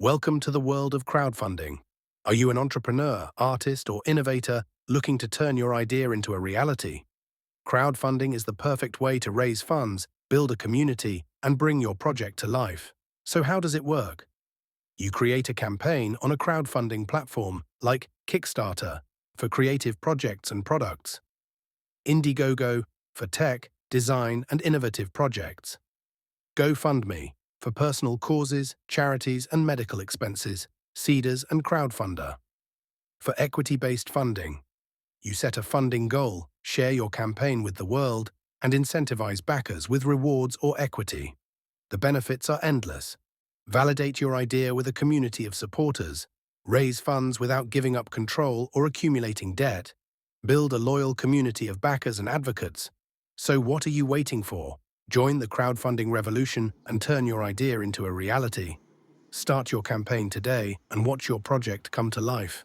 Welcome to the world of crowdfunding. Are you an entrepreneur, artist, or innovator looking to turn your idea into a reality? Crowdfunding is the perfect way to raise funds, build a community, and bring your project to life. So how does it work? You create a campaign on a crowdfunding platform like Kickstarter for creative projects and products, Indiegogo for tech, design, and innovative projects, GoFundMe for personal causes, charities, and medical expenses, Seedrs and Crowdfunder. For equity-based funding, you set a funding goal, share your campaign with the world, and incentivize backers with rewards or equity. The benefits are endless. Validate your idea with a community of supporters, raise funds without giving up control or accumulating debt, build a loyal community of backers and advocates. So what are you waiting for? Join the crowdfunding revolution and turn your idea into a reality. Start your campaign today and watch your project come to life.